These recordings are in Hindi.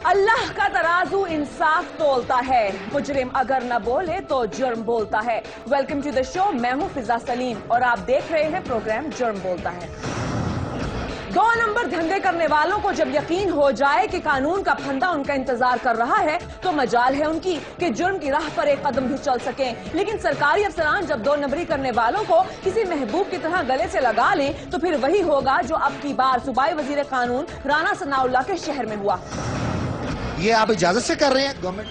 अल्लाह का तराजू इंसाफ तोलता है, मुजरिम अगर न बोले तो जुर्म बोलता है। वेलकम टू द शो, मैं हूं फिजा सलीम और आप देख रहे हैं प्रोग्राम जुर्म बोलता है। 2 नंबर धंधे करने वालों को जब यकीन हो जाए कि कानून का फंदा उनका इंतजार कर रहा है तो मजाल है उनकी कि जुर्म की राह पर एक कदम भी चल सकें। लेकिन सरकारी अफसरान जब 2 नंबरी करने वालों को किसी महबूब की तरह गले से लगा लें तो फिर वही होगा जो अब की बार सूबाई वजीर कानून राना सनाउल्लाह के शहर में हुआ। ये आप इजाजत से कर रहे हैं गवर्नमेंट?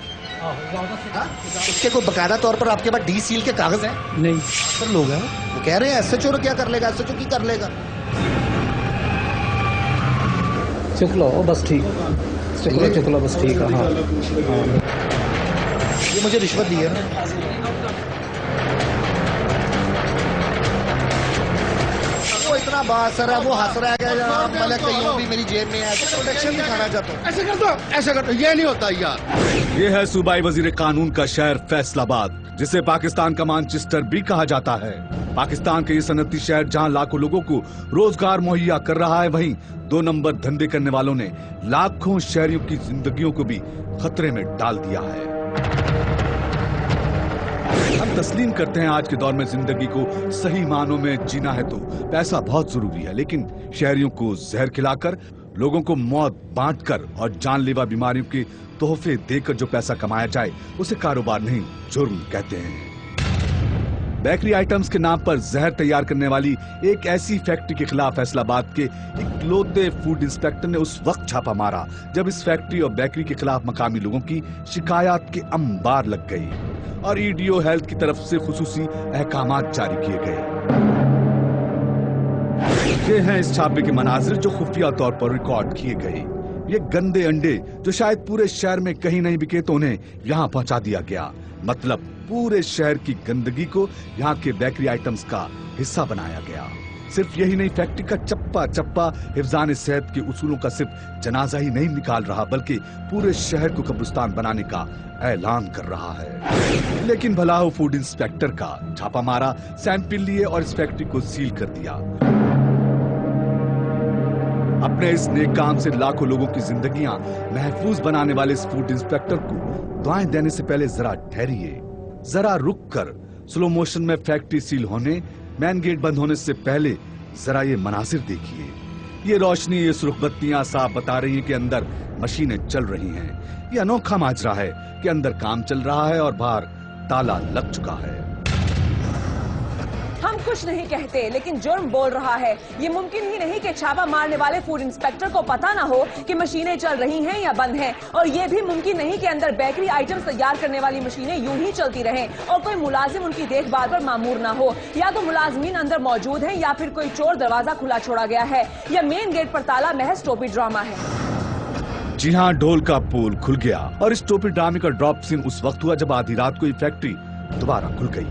इसके कोई बकायदा तौर पर आपके पास डी सील के कागज हैं? नहीं सर, लोग हैं वो कह रहे हैं एसएचओ क्या कर लेगा, एसएचओ की कर लेगा। चुक लो बस ठीक, चुक लो बस ठीक है। हाँ ये मुझे रिश्वत दी है ना। वो इतना बासर है, वो हंस रहा है कि मलक कहीं भी मेरी जेब में है, प्रोटेक्शन दिखाना चाहता हूँ। ऐसे कर दो, ऐसे कर दो, ये नहीं होता यार। ये है सूबाई वजीर कानून का शहर फैसलाबाद, जिसे पाकिस्तान का मानचेस्टर भी कहा जाता है। पाकिस्तान के ये सनती शहर जहां लाखों लोगों को रोजगार मुहैया कर रहा है, वहीं 2 नंबर धंधे करने वालों ने लाखों शहरियों की जिंदगियों को भी खतरे में डाल दिया है। हम तस्लीम करते हैं आज के दौर में जिंदगी को सही मानों में जीना है तो पैसा बहुत जरूरी है, लेकिन शहरियों को जहर खिलाकर, लोगों को मौत बांटकर और जानलेवा बीमारियों के तोहफे देकर जो पैसा कमाया जाए उसे कारोबार नहीं, जुर्म कहते हैं। बेकरी आइटम्स के नाम पर जहर तैयार करने वाली एक ऐसी फैक्ट्री के खिलाफ फैसलाबाद के इकलौते फूड इंस्पेक्टर ने उस वक्त छापा मारा जब इस फैक्ट्री और बेकरी के खिलाफ मकामी लोगों की शिकायत के अंबार लग गई और ईडीओ हेल्थ की तरफ से खुसूसी अहकामात जारी किए गए। ये हैं इस छापे के मनाजिर जो खुफिया तौर पर रिकॉर्ड किए गए। ये गंदे अंडे जो शायद पूरे शहर में कहीं नहीं बिके तो उन्हें यहाँ पहुंचा दिया गया। मतलब पूरे शहर की गंदगी को यहाँ के बेकरी आइटम्स का हिस्सा बनाया गया। सिर्फ यही नहीं, फैक्ट्री का चप्पा चप्पा हिफ्जान सेहत के उसूलों का सिर्फ जनाजा ही नहीं निकाल रहा बल्कि पूरे शहर को कब्रिस्तान बनाने का ऐलान कर रहा है। लेकिन भला हो फूड इंस्पेक्टर का छापा मारा, सैंपल लिए और इस फैक्ट्री को सील कर दिया। अपने इस नेक काम से लाखों लोगों की जिंदगियां महफूज बनाने वाले इस फूड इंस्पेक्टर को दुआएं देने से पहले जरा ठहरिए, जरा रुक कर स्लो मोशन में फैक्ट्री सील होने, मेन गेट बंद होने से पहले जरा ये मनासिर देखिए। ये रोशनी, ये सुर्ख बत्तियां साफ बता रही हैं कि अंदर मशीनें चल रही हैं। ये अनोखा माजरा है कि अंदर काम चल रहा है और बाहर ताला लग चुका है। हम कुछ नहीं कहते लेकिन जुर्म बोल रहा है। ये मुमकिन ही नहीं कि छापा मारने वाले फूड इंस्पेक्टर को पता ना हो कि मशीनें चल रही हैं या बंद हैं, और ये भी मुमकिन नहीं कि अंदर बेकरी आइटम्स तैयार करने वाली मशीनें यूं ही चलती रहें और कोई मुलाजिम उनकी देखभाल पर मामूर ना हो। या तो मुलाजमीन अंदर मौजूद हैं या फिर कोई चोर दरवाजा खुला छोड़ा गया है या मेन गेट पर ताला महज टोपी ड्रामा है। जी हाँ, ढोल का पोल खुल गया और इस टोपी ड्रामे का ड्रॉप सीन उस वक्त हुआ जब आधी रात को ये फैक्ट्री दोबारा खुल गई।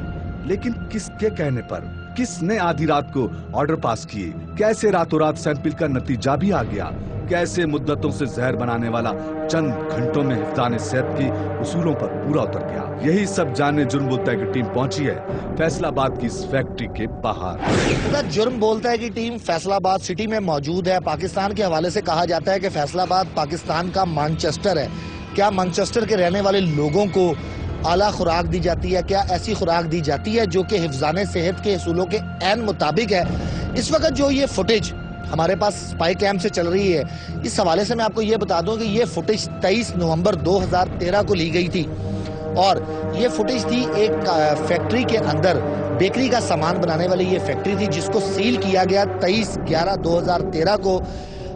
लेकिन किसके कहने पर, किसने आधी रात को ऑर्डर पास किए, कैसे रातों रात सैंपल का नतीजा भी आ गया, कैसे मुद्दतों से जहर बनाने वाला चंद घंटों में हिफ्ज़ान सेहत के उसूलों पर पूरा उतर गया। यही सब जानने जुर्म बोलता है की टीम पहुंची है फैसलाबाद की इस फैक्ट्री के बाहर। जुर्म बोलता है की टीम फैसलाबाद सिटी में मौजूद है। पाकिस्तान के हवाले से कहा जाता है कि फैसलाबाद पाकिस्तान का मानचेस्टर है। क्या मानचेस्टर के रहने वाले लोगों को आला खुराक दी जाती है? क्या ऐसी खुराक दी जाती है जो कि हिफ्ज़ान सेहत के असूलों के ऐन मुताबिक है? इस वक्त जो ये फुटेज हमारे पास स्पाई कैम से चल रही है, इस हवाले से मैं आपको ये बता दूं कि ये फुटेज 23 नवंबर 2013 को ली गई थी और ये फुटेज थी एक फैक्ट्री के अंदर, बेकरी का सामान बनाने वाली ये फैक्ट्री थी जिसको सील किया गया 23/11/2013 को।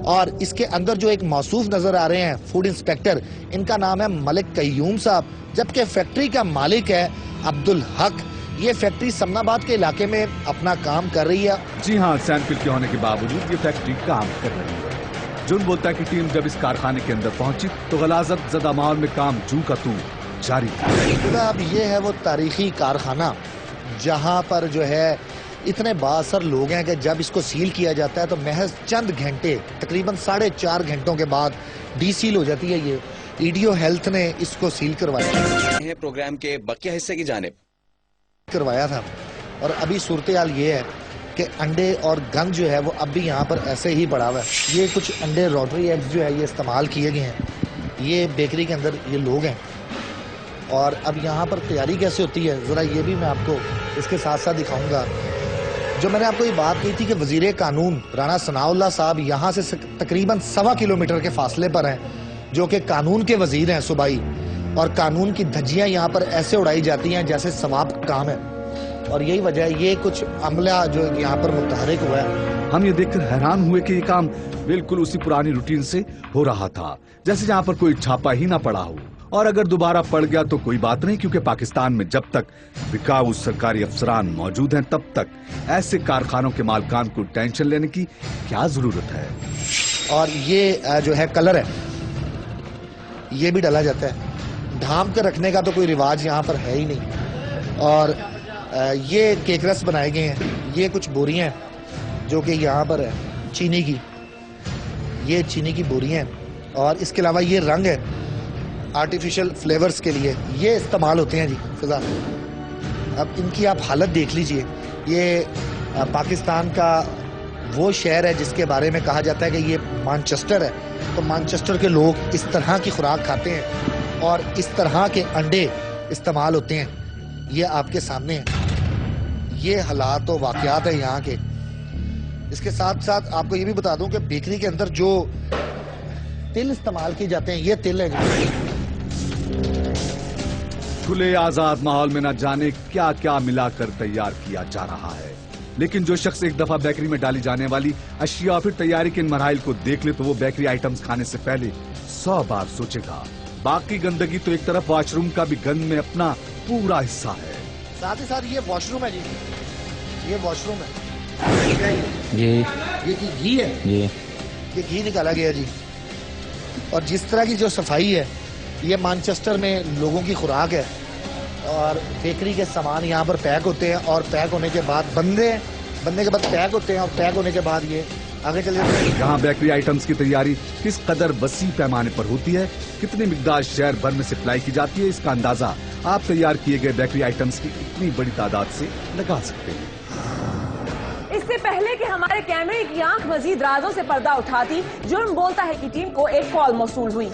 और इसके अंदर जो एक मौसूफ नजर आ रहे हैं फूड इंस्पेक्टर, इनका नाम है मलिक कय्यूम साहब, जबकि फैक्ट्री का मालिक है अब्दुल हक। ये फैक्ट्री समनाबाद के इलाके में अपना काम कर रही है। जी हाँ, सैंपल के होने के बावजूद ये फैक्ट्री काम कर रही है। जुर्म बोलता है कि टीम जब इस कारखाने के अंदर पहुंची तो गलाजत ज़दा माहौल में काम जू का तू जारी था। अब ये है वो तारीखी कारखाना जहाँ पर जो है इतने बासर लोग हैं कि जब इसको सील किया जाता है तो महज चंद घंटे, तकरीबन 4.5 घंटों के बाद डीसील हो जाती है। ये ईडीओ हेल्थ ने इसको सील करवाया प्रोग्राम के बकिया हिस्से की जानिब करवाया था। और अभी सूरत हाल ये है कि अंडे और गंद जो है वो अब भी यहाँ पर ऐसे ही पड़ा हुआ है। ये कुछ अंडे रोटरी एग्स जो है ये इस्तेमाल किए गए हैं ये बेकरी के अंदर ये लोग हैं और अब यहाँ पर तैयारी कैसे होती है ज़रा ये भी मैं आपको इसके साथ साथ दिखाऊंगा। जो मैंने आपको ये बात कही थी कि वज़ीर कानून राणा सनाउल्लाह साहब यहाँ से तकरीबन 1.25 किलोमीटर के फासले पर हैं, जो कि कानून के वज़ीर हैं सूबाई, और कानून की धज्जियाँ यहाँ पर ऐसे उड़ाई जाती हैं जैसे सवाब का काम है। और यही वजह है ये कुछ अमला जो यहाँ पर मुतहरिक हुआ है। हम ये देखकर हैरान हुए कि ये काम बिल्कुल उसी पुरानी रूटीन से हो रहा था, जैसे जहाँ पर कोई छापा ही ना पड़ा हो। और अगर दोबारा पड़ गया तो कोई बात नहीं, क्योंकि पाकिस्तान में जब तक बिकाऊ सरकारी अफसरान मौजूद हैं तब तक ऐसे कारखानों के मालिकान को टेंशन लेने की क्या जरूरत है। और ये जो है कलर है ये भी डाला जाता है, ढांप कर रखने का तो कोई रिवाज यहाँ पर है ही नहीं। और ये केक रस बनाए गए हैं, ये कुछ बोरियां हैं जो कि यहाँ पर है चीनी की, ये चीनी की बोरियां हैं। और इसके अलावा ये रंग है आर्टिफिशियल फ्लेवर्स के लिए, ये इस्तेमाल होते हैं जी फिजा। अब इनकी आप हालत देख लीजिए। ये पाकिस्तान का वो शहर है जिसके बारे में कहा जाता है कि ये मानचेस्टर है, तो मानचेस्टर के लोग इस तरह की खुराक खाते हैं और इस तरह के अंडे इस्तेमाल होते हैं। ये आपके सामने है, ये हालात और वाकयात है यहाँ के। इसके साथ साथ आपको ये भी बता दूं कि बेकरी के अंदर जो तिल इस्तेमाल किए जाते हैं, ये तिल है। खुले आजाद माहौल में न जाने क्या क्या मिलाकर तैयार किया जा रहा है, लेकिन जो शख्स एक दफा बेकरी में डाली जाने वाली अशिया फिर तैयारी के इन मराइल को देख ले तो वो बेकरी आइटम्स खाने से पहले 100 बार सोचेगा। बाकी गंदगी तो एक तरफ, वॉशरूम का भी गंद में अपना पूरा हिस्सा है। साथ ही साथ ये वॉशरूम है जी, ये वॉशरूम है, ये घी है, ये घी निकाला गया जी। और जिस तरह की जो सफाई है, ये मानचेस्टर में लोगों की खुराक है। और बेकरी के सामान यहाँ पर पैक होते हैं और पैक होने के बाद बनने के बाद पैक होते हैं और पैक होने के बाद ये आगे चले जाते हैं। यहाँ बेकरी आइटम्स की तैयारी किस कदर वसी पैमाने पर होती है, कितनी मिकदार शहर भर में सप्लाई की जाती है, इसका अंदाजा आप तैयार किए गए बेकरी आइटम्स की इतनी बड़ी तादाद से लगा सकते हैं। इससे पहले कि हमारे कैमरे की आंख मजीद राजों से पर्दा उठाती, जुर्म बोलता है कि टीम को एक कॉल मौसूल हुई।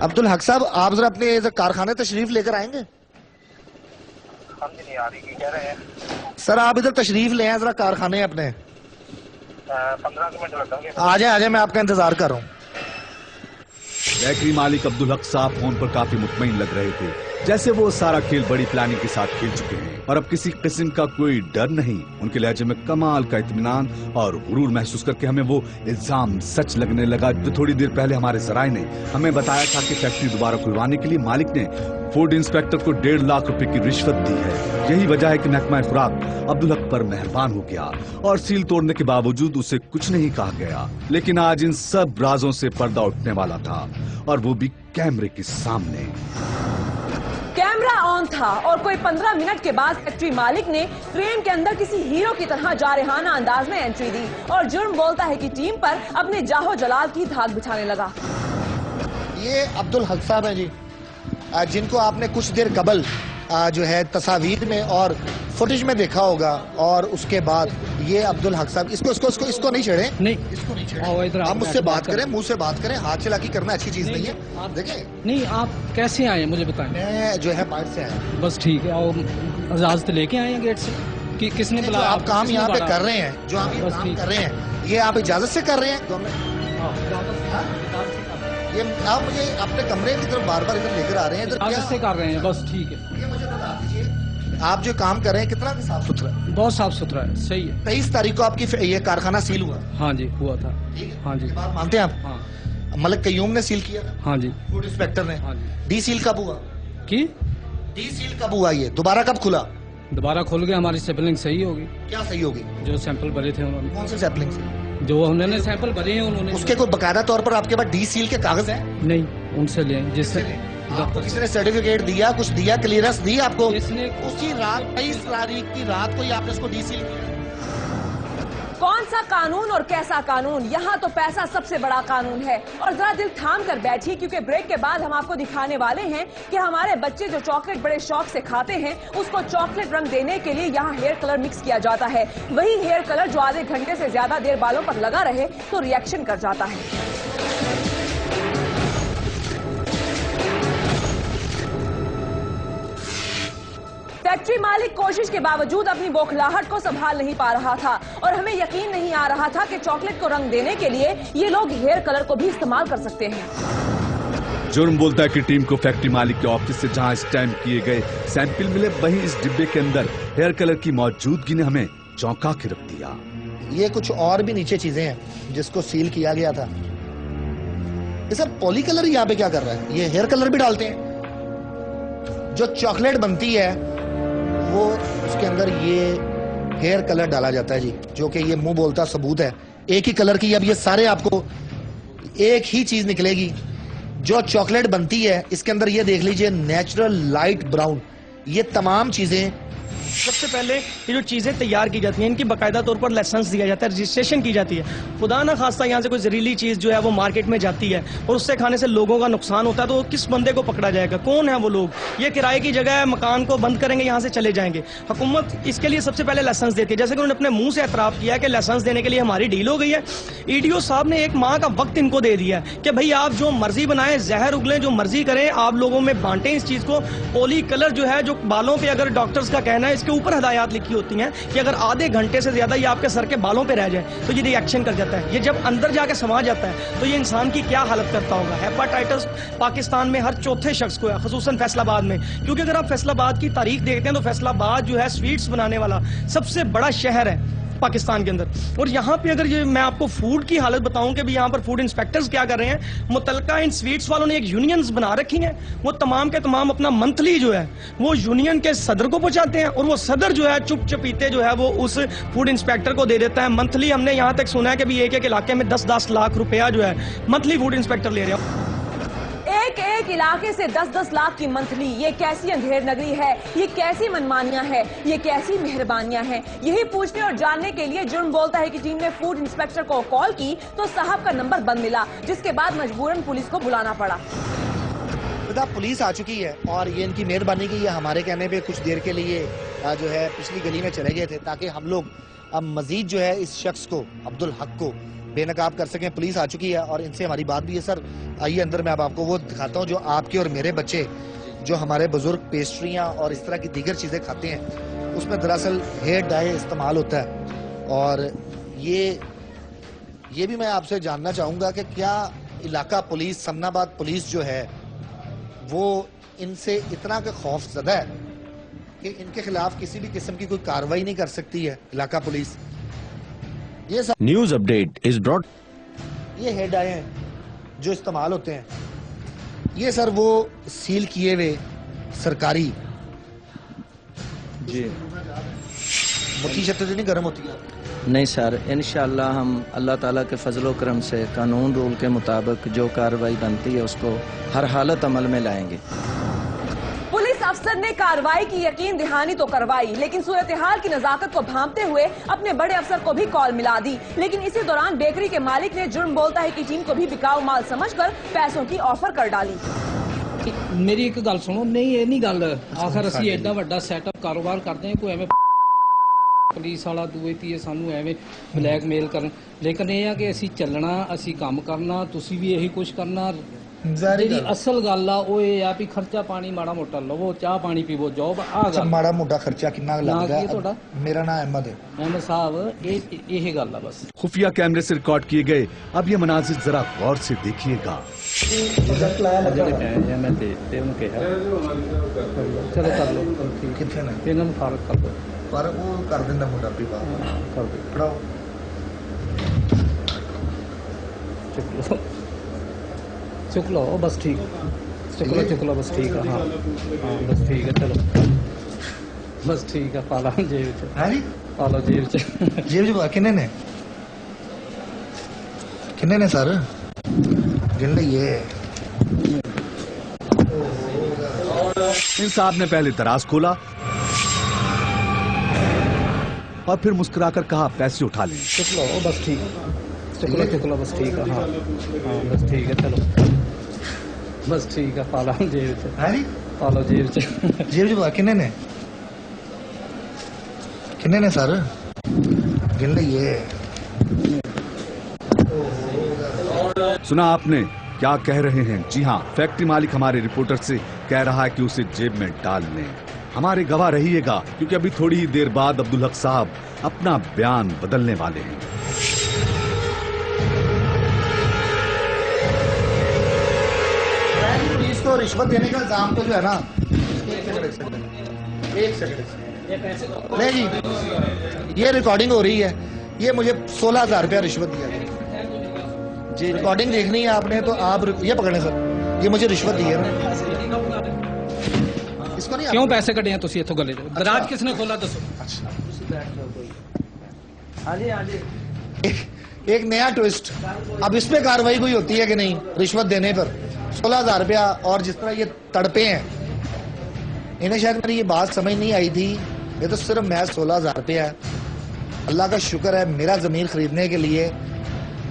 अब्दुल हक साहब, आप जरा अपने कारखाने तशरीफ लेकर आएंगे? समझ नहीं आ रही, कह रहे हैं सर आप इधर तशरीफ ले आए जरा कारखाने अपने। 15 मिनट लगेंगे। आ जाए मैं आपका इंतजार कर रहा हूँ। बेकरी मालिक अब्दुल हक साहब फोन पर काफी मुतमईन लग रहे थे, जैसे वो सारा खेल बड़ी प्लानिंग के साथ खेल चुके हैं और अब किसी किस्म का कोई डर नहीं। उनके लहजे में कमाल का इत्मीनान और गुरूर महसूस करके हमें वो इल्जाम सच लगने लगा जो थोड़ी देर पहले हमारे जराए ने हमें बताया था कि फैक्ट्री दोबारा खुलवाने के लिए मालिक ने फूड इंस्पेक्टर को 1.5 लाख रुपए की रिश्वत दी है। यही वजह है कि महकमा खुराक अब्दुल हक पर मेहरबान हो गया और सील तोड़ने के बावजूद उसे कुछ नहीं कहा गया। लेकिन आज इन सब राजों से पर्दा उठने वाला था, और वो भी कैमरे के सामने। कैमरा ऑन था और कोई 15 मिनट के बाद फैक्ट्री मालिक ने फ्रेम के अंदर किसी हीरो की तरह जारहाना अंदाज में एंट्री दी और जुर्म बोलता है कि टीम पर अपने जाहो जलाल की धाक बिछाने लगा। ये अब्दुल हक साहब हैं जी, जिनको आपने कुछ देर कबल जो है तस्वीर में और फुटेज में देखा होगा। और उसके बाद ये अब्दुल हक साहब, इसको नहीं छेड़े, नहीं इसको नहीं छेड़े। आप मुझसे बात करें, मुंह से बात करें, हाथ चलाकी करना अच्छी चीज नहीं है। देखें, नहीं आप कैसे आए मुझे बताएं। मैं जो है बाहर से आया। बस ठीक है, और इजाजत लेके आए हैं गेट से कि किसने जो बुलाया? आप काम यहाँ पे कर रहे हैं, जो आप ये बस काम ठीक। कर रहे हैं, ये आप इजाजत से कर रहे हैं? ये आप मुझे अपने कमरे की तरफ बार बार इधर लेकर आ रहे हैं, इधर इजाजत से कर रहे हैं, बस ठीक है। ये मुझे बता दीजिए, आप जो काम कर रहे हैं कितना साफ सुथरा है? बहुत साफ सुथरा है, सही है। 23 तारीख को आपकी ये कारखाना सील हुआ। हाँ जी हुआ था। हाँ जी, ये बात मानते हैं आप? हाँ मलिक कयूम ने सील किया, हाँ जी, फूड इंस्पेक्टर ने। हाँ जी। डी सील कब हुआ? कि डी सील कब हुआ? ये दोबारा कब खुला? दोबारा खुल गया, हमारी सैंपलिंग सही होगी। क्या सही होगी? जो सैंपल भरे थे उन्होंने, कौन से सैंपलिंग से? जो उन्होंने सैंपल भरे हैं उन्होंने। उसके कोई बकायदा तौर पर आपके पास डी सील के कागज हैं? नहीं, उनसे लें जिससे आपको किसी ने सर्टिफिकेट दिया, कुछ दिया, क्लियरेंस दी आपको? इसने उसी रात 23 तारीख की रात को ही आपने इसको डी सील किया। कौन सा कानून और कैसा कानून? यहाँ तो पैसा सबसे बड़ा कानून है। और जरा दिल थाम कर बैठी, क्योंकि ब्रेक के बाद हम आपको दिखाने वाले हैं कि हमारे बच्चे जो चॉकलेट बड़े शौक से खाते हैं, उसको चॉकलेट रंग देने के लिए यहाँ हेयर कलर मिक्स किया जाता है। वही हेयर कलर जो आधे घंटे से ज्यादा देर बालों पर लगा रहे तो रिएक्शन कर जाता है। फैक्ट्री मालिक कोशिश के बावजूद अपनी बौखलाहट को संभाल नहीं पा रहा था और हमें यकीन नहीं आ रहा था कि चॉकलेट को रंग देने के लिए ये लोग हेयर कलर को भी इस्तेमाल कर सकते हैं। जुर्म बोलता है कि टीम को फैक्ट्री मालिक के ऑफिस से जहां स्टैंप किए गए सैंपल मिले, वहीं इस डिब्बे के अंदर हेयर कलर की मौजूदगी ने हमें चौंका के रख दिया। ये कुछ और भी नीचे चीजें हैं जिसको सील किया गया था। ये सर पॉली कलर यहाँ पे क्या कर रहा है? ये हेयर कलर भी डालते हैं। जो चॉकलेट बनती है वो उसके अंदर ये हेयर कलर डाला जाता है जी, जो कि ये मुंह बोलता सबूत है। एक ही कलर की अब ये सारे आपको एक ही चीज निकलेगी। जो चॉकलेट बनती है इसके अंदर ये देख लीजिए नेचुरल लाइट ब्राउन, ये तमाम चीजें। सबसे पहले ये जो चीज़ें तैयार की जाती हैं इनकी बाकायदा तौर पर लाइसेंस दिया जाता है, रजिस्ट्रेशन की जाती है। खुदा ना खास्ता यहाँ से कोई जहरीली चीज़ जो है वो मार्केट में जाती है और उससे खाने से लोगों का नुकसान होता है, तो किस बंदे को पकड़ा जाएगा? कौन है वो लोग? ये किराए की जगह है, मकान को बंद करेंगे, यहाँ से चले जाएंगे। हुकूमत इसके लिए सबसे पहले लाइसेंस देती है, जैसे कि उन्होंने अपने मुंह से एतराफ़ किया है कि लाइसेंस देने के लिए हमारी डील हो गई है। EDO साहब ने एक माह का वक्त इनको दे दिया है कि भाई आप जो मर्जी बनाएं, जहर उगलें, जो मर्जी करें, आप लोगों में बांटें इस चीज़ को। पॉली कलर जो है, जो बालों पर, अगर डॉक्टर्स का कहना है, इसके ऊपर हदायत लिखी होती हैं कि अगर आधे घंटे से ज्यादा ये आपके सर के बालों पे रह जाए तो ये रिएक्शन कर जाता है। ये जब अंदर जाके समा जाता है तो ये इंसान की क्या हालत करता होगा। हेपाटाइटिस पाकिस्तान में हर चौथे शख्स को है, खुसूसन फैसलाबाद में, क्योंकि अगर आप फैसलाबाद की तारीख देखते हैं तो फैसलाबाद जो है स्वीट्स बनाने वाला सबसे बड़ा शहर है पाकिस्तान के अंदर। और यहाँ पे अगर ये मैं आपको फूड की हालत बताऊं कि भी यहाँ पर फूड इंस्पेक्टर्स क्या कर रहे हैं, मुतलका इन स्वीट्स वालों ने एक यूनियंस बना रखी है। वो तमाम के तमाम अपना मंथली जो है वो यूनियन के सदर को पहुंचाते हैं और वो सदर जो है चुप चपीते जो है वो उस फूड इंस्पेक्टर को दे देता है। मंथली हमने यहाँ तक सुना है कि भी एक इलाके में 10-10 लाख रुपया जो है मंथली फूड इंस्पेक्टर ले रहे हैं। एक इलाके से 10-10 लाख की मंथली। ये कैसी अंधेर नगरी है? ये कैसी मनमानियां हैं? ये कैसी मेहरबानियां हैं? यही पूछने और जानने के लिए जुर्म बोलता है कि टीम ने फूड इंस्पेक्टर को कॉल की तो साहब का नंबर बंद मिला, जिसके बाद मजबूरन पुलिस को बुलाना पड़ा। पुलिस आ चुकी है और ये इनकी मेहरबानी की, ये हमारे कहने पे कुछ देर के लिए जो है पिछली गली में चले गए थे ताकि हम लोग अब मजीद जो है इस शख्स को, अब्दुल हक को, बेनकाब कर सकें। पुलिस आ चुकी है और इनसे हमारी बात भी है। सर आइए अंदर, मैं अब आपको वो दिखाता हूँ जो आपके और मेरे बच्चे, जो हमारे बुजुर्ग पेस्ट्रियाँ और इस तरह की दीगर चीज़ें खाते हैं, उसमें दरअसल हेयर डाई इस्तेमाल होता है। और ये भी मैं आपसे जानना चाहूँगा कि क्या इलाका पुलिस, समनाबाद पुलिस जो है वो इनसे इतना के खौफजदा है कि इनके खिलाफ किसी भी किस्म की कोई कार्रवाई नहीं कर सकती है इलाका पुलिस? ये सब न्यूज अपडेट इज ब्रॉट। ये हेड आए हैं जो इस्तेमाल होते हैं, ये सर वो सील किए हुए सरकारी जी मुट्ठी शक्ति नहीं गर्म होती है? नहीं सर, इंशाअल्लाह हम अल्लाह ताला के फजलो करम से कानून रूल के मुताबिक जो कार्रवाई बनती है उसको हर हालत अमल में लाएंगे। पुलिस अफसर ने कार्रवाई की यकीन दहानी तो करवाई, लेकिन सूरत हाल की नजाकत को भांपते हुए अपने बड़े अफसर को भी कॉल मिला दी। लेकिन इसी दौरान बेकरी के मालिक ने जुर्म बोलता है कि टीम को भी बिकाऊ माल समझकर पैसों की ऑफर कर डाली। मेरी एक गल सुनो, नहीं ये नहीं गल, आखिर असी एडा वड्डा सैटअप कारोबार करते हैं, कोई एवं पुलिस वाला दूए तीए सानू एवं ब्लैकमेल करन, लेकिन यह है कि असी चलना, असी काम करना, तुसी भी यही कुछ करना। जी असल गल आ वो ये आ भी खर्चा पानी माड़ा मोटा लवो, चाह पानी पीवो, जॉब आ गल। माड़ा मोटा खर्चा कितना लगदा है? मेरा नाम अहमद है। अहमद साहब यही गल है बस। खुफिया कैमरे से रिकॉर्ड किए गए अब ये मनाजिर जरा गौर से देखिएगा। चलो कर लो, कितने ने इन्होंने फारग कर दो, पर वो कर देंदा मुंडा पीवा कर दो, पढ़ाओ चुक लो बस, ठीक चुक लो बस, ठीक है। हाँ हाँ बस ठीक है, चलो बस ठीक है। पाला जेब च, है जी पालो जेब च, जेब च किन्ने ने सर गिन लिए। इन साहब ने पहले दराज खोला और फिर मुस्कुराकर कहा पैसे उठा लें। चुक लो बस, ठीक चुक लो बस, ठीक है। हाँ हाँ बस ठीक है, चलो बस ठीक है। पाला जेब च, है जी पालो जेब च, जेब च किन्ने ने सर गिन लिए। सुना आपने क्या कह रहे हैं? जी हाँ, फैक्ट्री मालिक हमारे रिपोर्टर से कह रहा है कि उसे जेब में डाल लें। हमारे गवाह रहिएगा, क्योंकि अभी थोड़ी ही देर बाद अब्दुल हक साहब अपना बयान बदलने वाले हैं। पुलिस को रिश्वत देने का इल्जाम तो जो है ना, एक सेकंड नहीं जी, ये रिकॉर्डिंग हो रही है, ये मुझे 16,000 रुपया रिश्वत दिया गया जी। रिकॉर्डिंग देखनी है आपने तो आप ये पकड़े सर, ये मुझे रिश्वत दी है ना, इसको नहीं क्यों पैसे कटे हैं तुसी इथों गले चो? दराज किसने खोला दसो? हाँ जी हाँ जी। एक नया ट्विस्ट, अब इस पे कार्रवाई कोई होती है कि नहीं? रिश्वत देने पर 16,000 रुपया, और जिस तरह ये तड़पे हैं, इन्हें शायद मेरी ये बात समझ नहीं आई थी। ये तो सिर्फ मैं 16,000 रुपया है, अल्लाह का शुक्र है मेरा ज़मीर खरीदने के लिए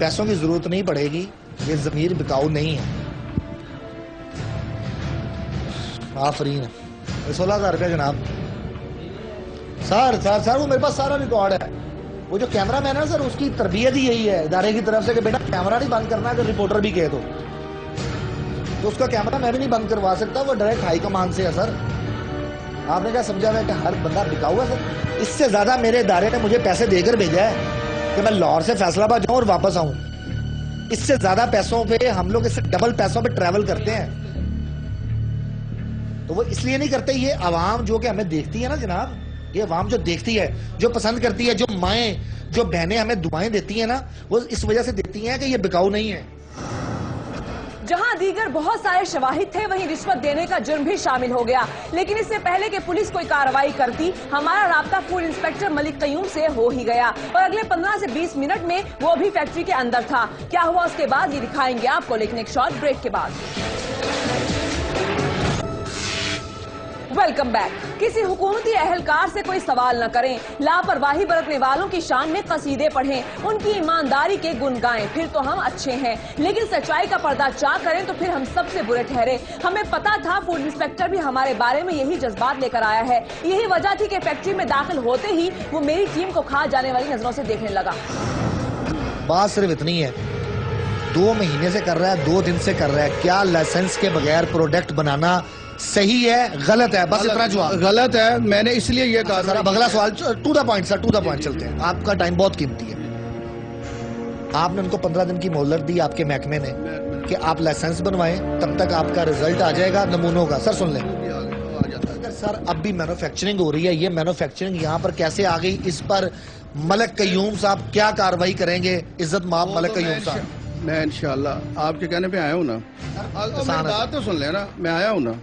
पैसों की जरूरत नहीं पड़ेगी, ये ज़मीर बिकाऊ नहीं है। आफरीन है 16,000 रुपया जनाब। सर वो मेरे पास सारा रिकॉर्ड है। वो जो कैमरा मैन है सर, उसकी तरबियत ही यही है इदारे की तरफ से कि बेटा कैमरा नहीं बंद करना, अगर रिपोर्टर भी कहे तो उसका कैमरा मैं भी नहीं बंद करवा सकता, वो डायरेक्ट हाई कमान से है सर। आपने क्या समझा हुआ कि हर बंदा बिकाऊ है सर? इससे ज्यादा मेरे इदारे ने मुझे पैसे देकर भेजा है कि मैं लाहौर से फैसलाबाद जाऊं और वापस आऊं। इससे ज्यादा पैसों पे हम लोग, इससे डबल पैसों पे ट्रैवल करते हैं। तो वो इसलिए नहीं करते, ये आवाम जो कि हमें देखती है ना जनाब, ये आवाम जो देखती है, जो पसंद करती है, जो माएं, जो बहनें हमें दुआएं देती हैं ना, वो इस वजह से देती हैं कि ये बिकाऊ नहीं है। जहां दीगर बहुत सारे शवाहिद थे, वहीं रिश्वत देने का जुर्म भी शामिल हो गया। लेकिन इससे पहले कि पुलिस कोई कार्रवाई करती, हमारा राब्ता फूड इंस्पेक्टर मलिक कयूम से हो ही गया, और अगले 15 से 20 मिनट में वो भी फैक्ट्री के अंदर था। क्या हुआ उसके बाद ये दिखाएंगे आपको, लेकिन एक शॉर्ट ब्रेक के बाद। Welcome back. किसी हुकूमती अहलकार से कोई सवाल न करें, लापरवाही बरतने वालों की शान में कसीदे पढ़ें, उनकी ईमानदारी के गुण गाएं, फिर तो हम अच्छे हैं। लेकिन सच्चाई का पर्दा चाक करें तो फिर हम सबसे बुरे ठहरे। हमें पता था फूड इंस्पेक्टर भी हमारे बारे में यही जज्बात लेकर आया है। यही वजह थी कि फैक्ट्री में दाखिल होते ही वो मेरी टीम को खा जाने वाली नजरों से देखने लगा। बात सिर्फ इतनी है, 2 महीने से कर रहा है, 2 दिन से कर रहा है। क्या लाइसेंस के बगैर प्रोडक्ट बनाना सही है, गलत है? बस इतना जवाब। गलत है। मैंने इसलिए ये कहा सर, अगला सवाल to the point sir, to the point चलते हैं। आपका टाइम बहुत कीमती है। आपने उनको 15 दिन की मोहलत दी आपके महकमे ने कि आप लाइसेंस बनवाएं, तब तक आपका रिजल्ट आ जाएगा नमूनों का। सर सुन लें, सर अब भी मैन्युफैक्चरिंग हो रही है, ये मैन्युफैक्चरिंग यहाँ पर कैसे आ गई, इस पर मलिक कयूम साहब क्या कार्रवाई करेंगे? इज्जत माफ मलिक कयूम साहब। मैं इंशाल्लाह आपके कहने पे आया हूँ ना, बात तो सुन लेना, मैं आया हूँ ना।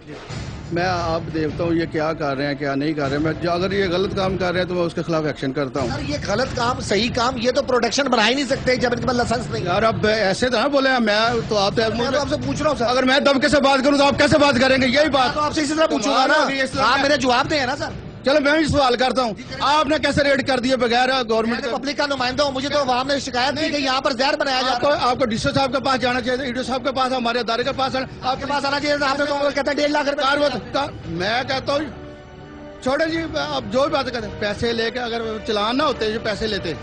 मैं आप देखता हूँ ये क्या कर रहे हैं क्या नहीं कर रहे हैं। मैं अगर ये गलत काम कर रहे हैं तो मैं उसके खिलाफ एक्शन करता हूँ। ये गलत काम सही काम, ये तो प्रोडक्शन बना ही नहीं सकते जब इनके पास लाइसेंस नहीं। यार अब ऐसे तो ना बोले, मैं तो आपसे पूछ रहा हूँ सर, अगर मैं दबके से बात करूँ तो आप कैसे बात करेंगे? यही बात तो आपसे इसी तरह पूछूंगा ना, आप मेरे जवाब दें ना सर। चलो मैं भी सवाल करता हूँ, आपने कैसे रेड कर दिए बगैर गवर्नमेंट? पब्लिक का नुमाइंदा हूँ, मुझे तो आवाम ने शिकायत दी कि यहाँ पर जहर बनाया जाता है। आपको डीसी साहब के पास जाना चाहिए, ईडीओ साहब के पास, हमारे अदारे के पास, आपके पास आना चाहिए। आपने तो कहता है 1.5 लाख रुपए। मैं कहता हूँ छोड़े जी, अब जो भी बात करते हैं, पैसे लेके अगर चलान ना होते जो पैसे लेते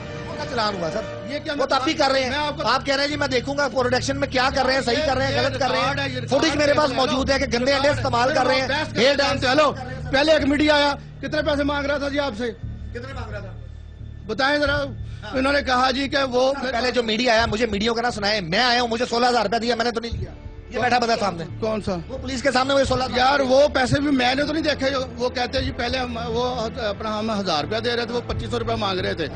चलान हुआ सर, ये क्या वो तो आप भी कर रहे हैं। आप कह रहे हैं जी मैं देखूंगा प्रोडक्शन में क्या कर रहे हैं, सही कर रहे हैं गलत कर रहे हैं। फुटेज मेरे पास मौजूद है कि गंदे अंडे इस्तेमाल कर रहे हैं। चलो पहले एक मीडिया आया, कितने पैसे मांग रहा था जी आपसे? कितने मांग रहा था बताएं जरा। इन्होंने कहा जी कि वो पहले जो मीडिया आया, मुझे मीडिया का ना सुनाए। मैं आया हूँ, मुझे 16,000 रुपया दिया, मैंने तो नहीं लिया। ये बैठा बता सामने। कौन सा? वो पुलिस के सामने वो 16। यार वो पैसे भी मैंने तो नहीं देखे। वो कहते हैं जी पहले वो अपना हम 1000 रुपया दे रहे थे, वो 2500 रुपया मांग रहे थे।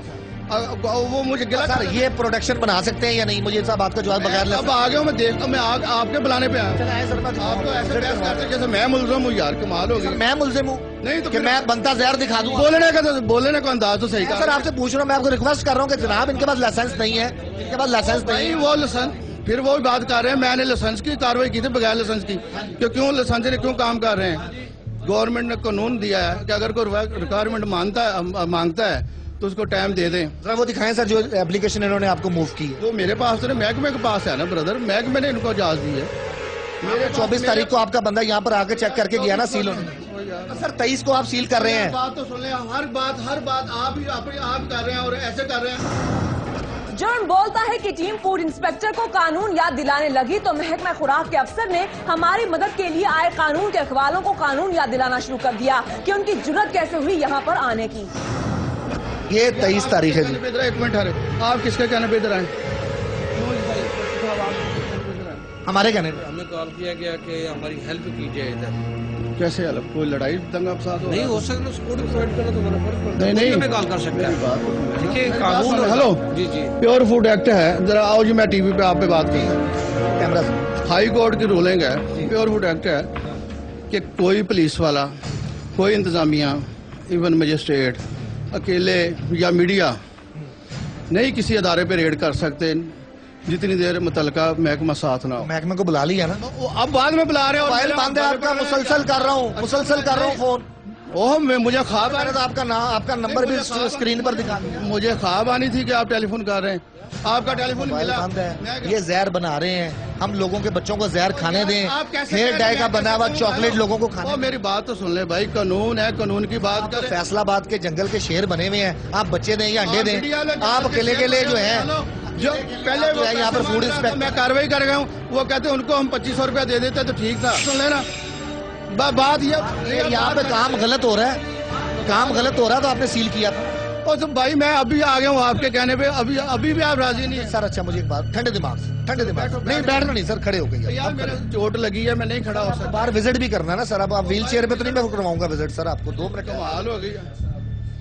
वो मुझे गिला। सर ये प्रोडक्शन बना सकते हैं या नहीं, मुझे इस बात का जवाब बगैर। अब आगे हूँ मैं देखता हूँ, मैं आपके बुलाने पे आया। आप तो ऐसे बहस करते हैं जैसे मैं मुल्जिम हूँ। यार कमाल हो गई। मैं मुल्जिम हूँ नहीं तो कि मैं बनता जहर दिखा दूँ? बोलने का अंदाज तो सही। सर आपसे पूछ रहा हूँ, मैं आपको रिक्वेस्ट कर रहा हूँ कि जनाब इनके पास लाइसेंस नहीं है, इनके पास लाइसेंस नहीं। वो लाइसेंस फिर वो बात कर रहे हैं, मैंने लाइसेंस की कार्रवाई की थी बगैर लाइसेंस की। क्यों लाइसेंस ने क्यों काम कर रहे हैं? गवर्नमेंट ने कानून दिया है कि अगर कोई रिक्वायरमेंट मांगता है तो उसको टाइम दे दें। जरा वो दिखाएं सर जो एप्लीकेशन इन्होंने आपको मूव की है। वो मेरे पास तो महकमे के पास है ना ब्रदर, महकमे ने इनको इजाजत दी है। मेरे 24 तारीख को आपका बंदा यहाँ पर आकर चेक करके गया ना सील होने। सर 23 को आप सील कर रहे हैं। बात तो सुन ले, हर बात आप कर रहे हैं और ऐसे कर रहे हैं। जुर्म बोलता है कि टीम फूड इंस्पेक्टर को कानून याद दिलाने लगी तो महकमा खुराक के अफसर ने हमारी मदद के लिए आए कानून के अखबारों को कानून याद दिलाना शुरू कर दिया कि उनकी जुर्रत कैसे हुई यहाँ पर आने की। ये 23 तारीख है जी। एक मिनट ठहरे, आप किसके कहने पे इधर आए? हमारे कहने पे हमें कॉल किया गया कि हमारी हेल्प कीजिए इधर। कैसे हेल्प? कोई लड़ाई दंगा फसाद नहीं हो सकता, उसको प्रोवाइड करना तो हमारा फर्ज पड़ता है। नहीं हमें कॉल कर सकते हैं। ठीक है, कानून। हेलो जी जी, प्योर फूड एक्ट है, जरा आओ जी, मैं टीवी पे आप पे बात करूँ। कैमरा से हाई कोर्ट की रूलिंग है, प्योर फूड एक्ट है कि कोई पुलिस वाला, कोई इंतजामिया, इवन मजिस्ट्रेट अकेले या मीडिया नहीं किसी अदारे पे रेड कर सकते जितनी देर मुतलका महकमा साथ ना हो। महकमे को बुला लिया ना, अब बाद में बुला रहे हो। मोबाइल बंद है आपका, मुसलसल कर रहा हूँ फोन। ओह, मुझे ख्वाब आ मैंने तो आपका नंबर भी स्क्रीन पर दिखा दिया। मुझे ख्वाब आनी थी कि आप टेलीफोन कर रहे हैं, आपका टेलीफोन मोबाइल मिला। बंद है, ये जहर बना रहे हैं, हम लोगों के बच्चों को जहर खाने दें, आप कैसे हेयर डाई का बना हुआ चॉकलेट लोगों को खाने। मेरी बात तो सुन ले भाई, कानून है, कानून की बात करें। फैसलाबाद के जंगल के शेर बने हुए हैं, आप बच्चे दें या अंडे दें, आप अकेले के लिए जो है जो पहले वो यहाँ पर फूड इंस्पेक्टर मैं कार्रवाई कर गया हूँ, वो कहते हैं उनको हम 2500 रुपया दे देते तो ठीक था। सुन लेना बात, ये यहाँ पे काम गलत हो रहा है, काम गलत हो रहा है तो आपने सील किया था। और तो भाई मैं अभी आ गया हूँ आपके कहने पे, अभी भी आप राजी नहीं है सर। अच्छा मुझे एक बात, ठंडे दिमाग नहीं बैठना नहीं सर, खड़े हो गए यार, मेरे चोट लगी है, मैं नहीं खड़ा हो सकता। बाहर विजिट भी करना है ना सर, अब आप व्हील चेयर पे तो नहीं मैं करवाऊंगा विजिट सर, आपको 2 मिनट कमाल हो गई।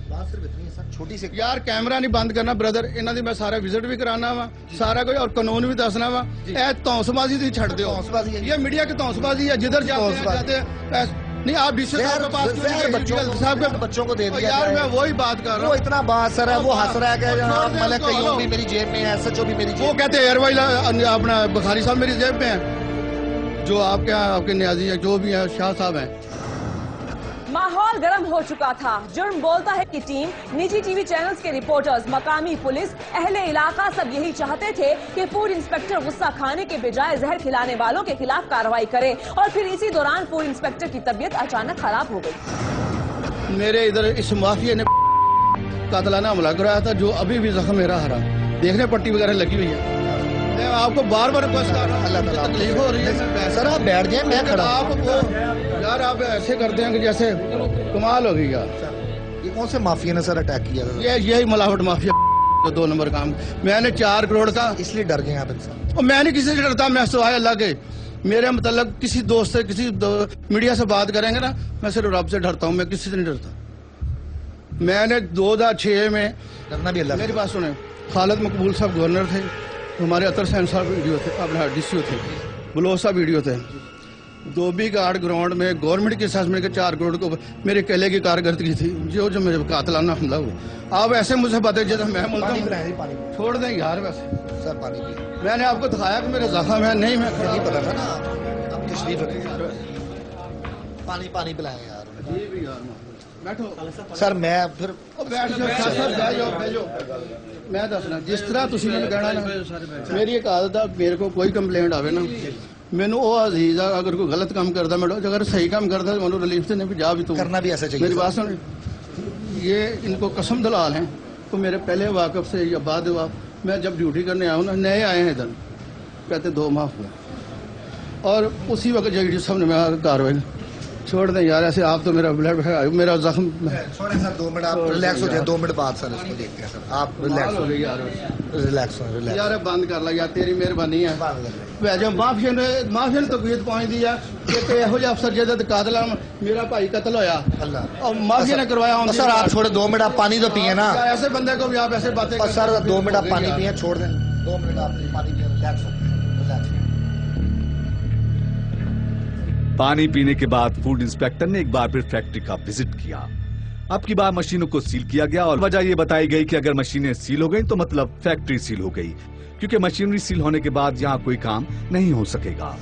बात सिर्फ इतनी है सर, छोटी सी यार कैमरा नहीं बंद करना ब्रदर, इन्हों दी मैं सारा विजिट भी कराना वा, सारा कोई और कानून भी दसना वा। ए तौंसबाजी तुम छड़ दो, ये मीडिया की तौंसबाजी है, जिधर जाते नहीं आप डीसी साहब के पास बच्चों को दे दिया। यार मैं वही बात कर रहा हूँ। वो इतना बात सर है, वो हंस रहा है कि मलक कयूम भी मेरी जेब में है, एसएचओ भी मेरी जेब। वो कहते हैं एयरवाइल अपना बुखारी साहब मेरी जेब में है, जो आपके यहाँ आपके न्याजी है, जो भी है शाह साहब हैं। माहौल गर्म हो चुका था। जुर्म बोलता है कि टीम, निजी टीवी चैनल्स के रिपोर्टर्स, मकामी पुलिस, अहले इलाका सब यही चाहते थे कि फूड इंस्पेक्टर गुस्सा खाने के बजाय जहर खिलाने वालों के खिलाफ कार्रवाई करे, और फिर इसी दौरान फूड इंस्पेक्टर की तबीयत अचानक खराब हो गई। मेरे इधर इस माफिया ने कातलाना हमला कराया था, जो अभी भी जख्म मेरा हरा, देखने पट्टी वगैरह लगी हुई है। मैं आपको बार बार रिक्वेस्ट कर रहा हूँ, अल्लाह ताला तकलीफ हो रही है सर, आप बैठ जाए, मैं खड़ा। आप यार आप ऐसे करते हैं कि जैसे कमाल हो गई यार। ये कौन से माफिया ने सर अटैक किया? यही मिलावट माफिया 2 नंबर काम। मैंने 4 करोड़ का, इसलिए डर गए आप इनसे? और मैं नहीं किसी से डरता, मैं सिवाय अल्लाह के। मेरे मतलब किसी दोस्त से, किसी मीडिया से बात करेंगे ना, मैं सिर्फ रब से डरता हूँ, मैं किसी से नहीं डरता। मैंने 2006 में डरना भी अल्लाह। मेरी बात सुने, खालिद मकबूल साहब गवर्नर थे, हमारे अतर सैन साहब वीडियो थे, अपना डीसीओ थे, बलोच साहब वीडियो थे। धोबी घाट ग्राउंड में गवर्नमेंट के असेसमेंट के 4 करोड़ को मेरे केले की कारकर्दगी थी, जो मेरे कातलाना हमला हुआ। आप ऐसे मुझसे बातें जैसे मैं बोलता छोड़ दें यार। वैसे सर पानी पिए, मैंने आपको दिखाया कि मेरे जख्म है, नहीं मैं नहीं पता था ना, अब तशरीफ रखें, पानी पिलाएं यार। बैठो सर, मैं फिर बैठ जाओ। मैं दसना जिस तरह तुम मैंने कहना ना, मेरी एक आदत है, मेरे को कोई कंप्लेंट आवे ना, मैनू वो अजीज है, अगर कोई गलत काम करता मैं अगर सही काम करता तो मैं रिलीफ देने भी जा भी तू करना भी ऐसा चाहिए। मेरी बात सुन, ये इनको कसम दलाल हैं, तो मेरे पहले वाकफ से या बाद मैं जब ड्यूटी करने आया हूँ ना, नए आए हैं इधर, कहते 2 माह हुआ, और उसी वक्त जेडी साहब ने मैं कार्रवाई छोड़ दें यार। ऐसे आप तो मेरा ब्लड मेरा जख्म छोड़े सर, 2 मिनट आप रिलैक्स हो जाए, 2 मिनट बाद सर इसको देखते हैं सर, आप रिलैक्स हो रिलैक्स यार बंद कर ला यार, तेरी मेहरबानी है। वैसे माफिया ने तकवीत पहुंच दी है कि ਇਹੋ ਜਿਹਾ अफसर ਜਿਹਦੇ कातल मेरा भाई कत्ल होया, और माफिया ने करवाया। सर आप छोड़े, 2 मिनट आप पानी तो पिए ना, ऐसे बंदे को भी आप ऐसे बातें। सर 2 मिनट आप पानी पिए, छोड़ दें 2 मिनट आप पानी पिए, रिलैक्स हो। पानी पीने के बाद फूड इंस्पेक्टर ने एक बार फिर फैक्ट्री का विजिट किया। अब की बार मशीनों को सील किया गया, और वजह यह बताई गई कि अगर मशीनें सील हो गई तो मतलब फैक्ट्री सील हो गई, क्योंकि मशीनरी सील होने के बाद यहाँ कोई काम नहीं हो सकेगा।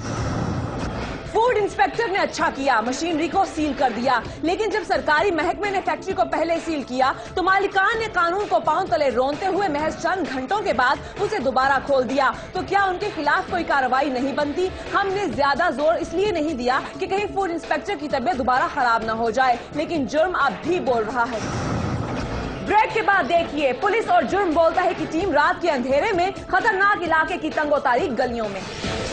फूड इंस्पेक्टर ने अच्छा किया, मशीनरी को सील कर दिया, लेकिन जब सरकारी महकमे ने फैक्ट्री को पहले सील किया तो मालिकान ने कानून को पांव तले रोनते हुए महज चंद घंटों के बाद उसे दोबारा खोल दिया। तो क्या उनके खिलाफ कोई कार्रवाई नहीं बनती? हमने ज्यादा जोर इसलिए नहीं दिया कि कहीं फूड इंस्पेक्टर की तबीयत दोबारा खराब न हो जाए, लेकिन जुर्म अब भी बोल रहा है। ब्रेक के बाद देखिए पुलिस और जुर्म बोलता है कि टीम रात के अंधेरे में खतरनाक इलाके की तंगोतारी गलियों में